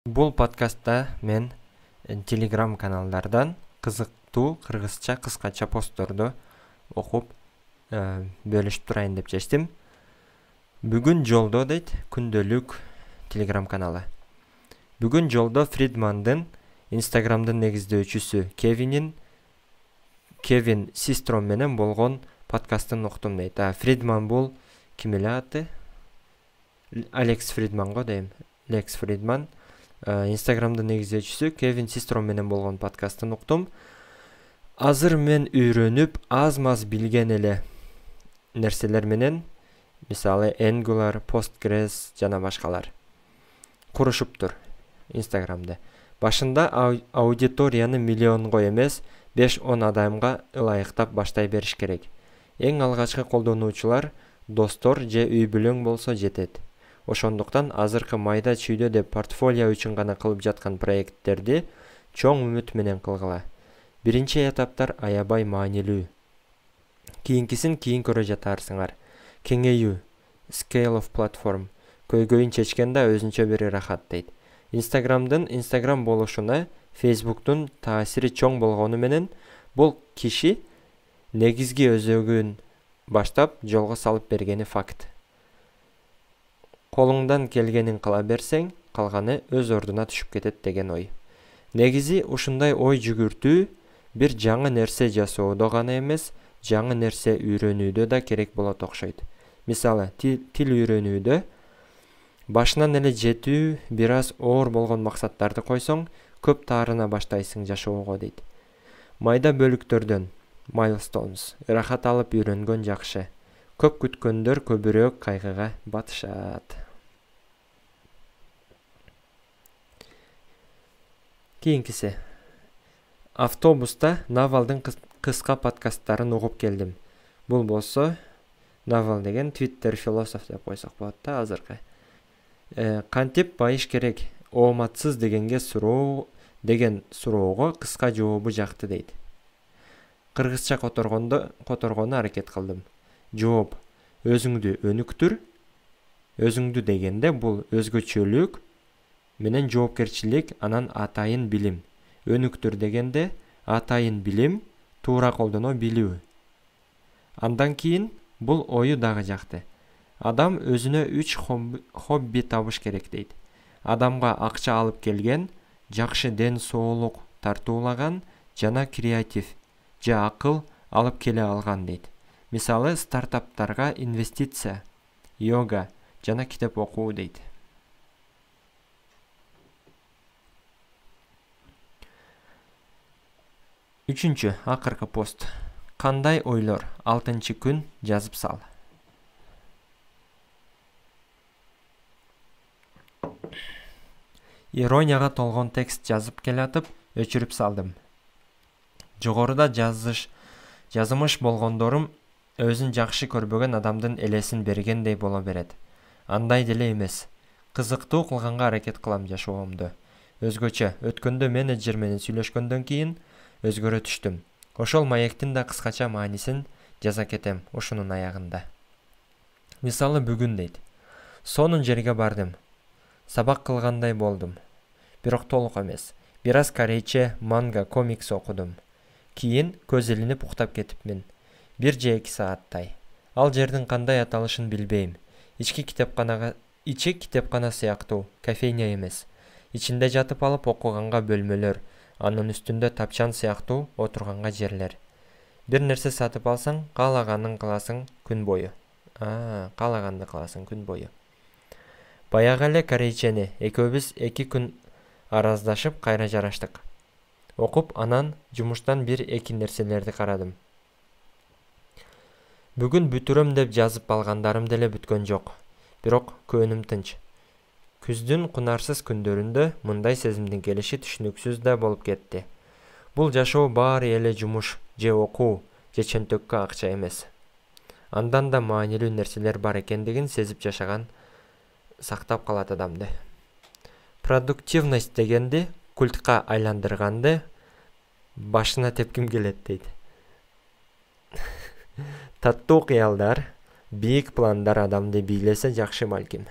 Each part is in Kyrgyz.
Бул подкастта мен Telegram каналдардан кызыктуу кыргызча кыскача постторду окуп бөлүшүп турайын деп чечтим. Бүгүн жолдо дейт күндөлүк Telegram каналы. Бүгүн жолдо Фридмандын Instagramдын негиздөөчүсү Кевин Систром менен болгон подкастын уктум дейт. Фридман бул ким эле аты? Алекс Фридман го дейм. Лекс Фридман. Instagram'da негиздөөчүсү Кевин Систром менен болгон подкастын уктум. Азыр мен үйрөнүп, аз-маз билген эле нерселер менен, мисалы Angular, Postgres жана башкалар курушуптур Instagram'да. Башында аудиторияны миллионго эмес, 5-10 адамга ылайыктап баштай бериш керек. Эң алгачкы колдонуучулар достор же үй бүлөң болсо жетет. Ошондуктан азыркы майда чүйдө деп портфолио үчүн гана кылып жаткан проекттерди чоң үмүт менен кылгыла. Биринчи этаптар аябай маанилүү. Кийинкисин кийин көрө жатарсыңар. Кеңейүү, scale of platform, көйгөйүн чечкенде өзүнчө бир рахат дейт. Instagram'дын Instagram болушуна Facebook'тун таасири чоң болгону менен бул киши негизги өзөгүн баштап жолго салып бергени факт. Колуңдан келгенин кыла берсең, калганы өз ордуна түшүп кетет деген ой. Негизи ушундай ой жүгүртүү бир жаңы нерсе жасоодо гана эмес, жаңы нерсе үйрөнүүдө да керек болот окшойт. Мисалы, тил үйрөнүүдө башынан эле жетүү бир аз оор болгон максаттарды койсоң, көп таарына баштайсың жашоого дейт. Майда бөлүктөрдөн, milestones, рахат алып үйрөнгөн жакшы. Көп күткөндөр көбүрөөк кайгыга батышат. Кийинкиси. Автобуста Навалдын кыска подкасттарын угуп келдим. Бул болсо Навал деген Twitter философ деп койсок болот да азыркы. Кантип байыш керек? Ооматсыз деген суроого кыска жообу жакты дейт. Кыргызча которгону аракет кылдым. Жооп: өзүңдү өнүктүр. Өзүңдү дегенде бул өзгөчөлүк менен жоопкерчилик, анан атайын билим. Өнүктүр дегенде атайын билим, туура колдоно билүү. Андан кийин бул ою дагы жакты. Адам өзүнө 3 хобби табыш керек дейт. Адамга акча алып келген, жакшы ден соолук тартуулаган жана креатив же акыл алып келе алган дейт. Мисалы, стартаптарга инвестиция, йога жана китеп окуу дейт. Үчүнчү, акыркы пост. Кандай ойлор? 6-күн жазып сал. Иронияга толгон текст жазып келатып, өчүрүп салдым. Жогоруда жазымыш болгондорум өзүн жакшы көрбөгөн адамдын элесин бергендей боло берет. Андай деле эмес. Кызыктуу кылганга аракет кылам жашоомду. Өзгөчө, өткөндө менеджер менен сүйлөшкөндөн кийин өзгөрө түштүм. Ошол маектин да кыскача маанисин жаза кетем ушунун аягында. Мисалы, бүгүн дейт. Сонун жерге бардым. Сабак кылгандай болдум. Бирок толук эмес. Бир аз корейче, манга, комикс окудум. Кийин көз илинип уктап кетипмин. 1 же 2 сааттай. Ал жердин кандай аталышын билбейм. Ички китепкана сыяктуу, кофейня эмес. Ичинде жатып алып окуганга бөлмөлөр, анын үстүндө тапчан сыяктуу отурганга жерлер. Бир нерсе сатып алсаң, каалаганын кыласың күн бою. Каалаганды кыласың күн бою. Баягы эле корейчени экөөбүз 2 күн араздашып кайра жараштык. Окуп, анан жумуштан 1-2 нерселерди карадым. Бүгүн бүтүрөм деп жазып алгандарым деле бүткөн жок. Бирок көңүлүм тынч. Күздүн кунарсыз күндөрүндө мындай сезимдин келиши түшүнүксүз да болуп кетти. Бул жашоо баары эле жумуш, же окуу, же чөнтөккө акча эмес. Андан да маанилүү нерселер бар экендигин сезип жашаган сактап калат адамды. Продуктивность дегенди культка айландырганды башына тепким келет дейт. Таттуу кыялдар, бийик пландар адамды бийлесе жакшы балким.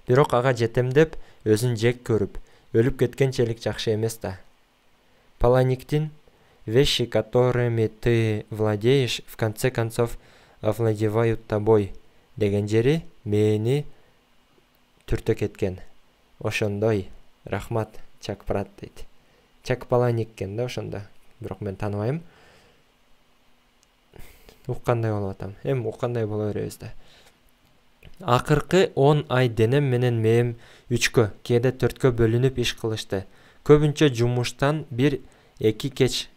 Бирок ага жетем деп өзүн жек көрүп, өлүп кеткенчелик жакшы эмес да. Паланиктин «Вещи, которыми ты владеешь, в конце концов овладевают тобой» деген жери мени түртө кеткен. Ошондой. Рахмат, Чак Прат дейт. Чак Паланик экен да ошондо. Бирок мен тааныбайм. Уккандай болуп атам. Уккандай боло беребиз да. Акыркы 10 ай денем менен мээм 3кө, кээде 4кө бөлүнүп иш кылышты. Көбүнчө жумуштан 1-2 кеч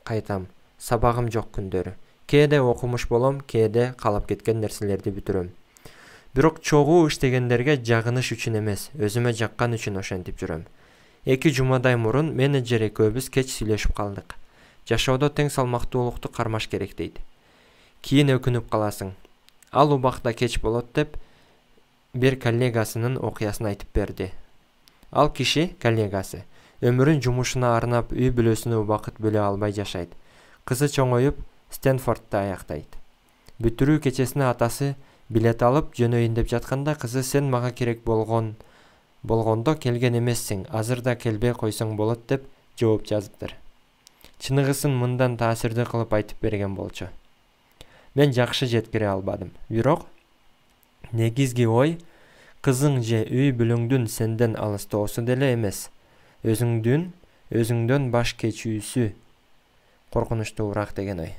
кайтам. Сабагым жок күндөрү. Кээде окумуш болом, кээде калып кеткен нерселерди бүтүрөм. Бирок чогуу иштегендерге жагыныш үчүн эмес, өзүмө жаккан үчүн ошентип жүрөм. 2 жумадай мурун менеджер экөөбүз кеч сүйлөшүп калдык. Жашоодо тең салмактуулукту кармаш керек дейт. Кийин өкүнүп каласың. Ал убакта кеч болот деп бир коллегасынын окуясын айтып берди. Ал киши, коллегасы, өмүрүн жумушуна арнап үй бүлөсүнө убакыт бөлө албай жашайт. Кызы чоңоюп, Стэнфордто аяктайт. Бүтүрүү кечесине атасы билет алып жөнөйүн деп жатканда кызы «Сен мага керек болгондо келген эмессиң, азыр да келбей койсоң болот» деп жооп жазыптыр. Чыныгысын мындан таасирдүү кылып айтып берген болчу. Мен жакшы жеткире албадым. Бирок негизги ой кызың же үй бүлөңдүн сенден алыстоосу деле эмес. Өзүңдөн баш кечүүсү коркунучтуураак деген ой.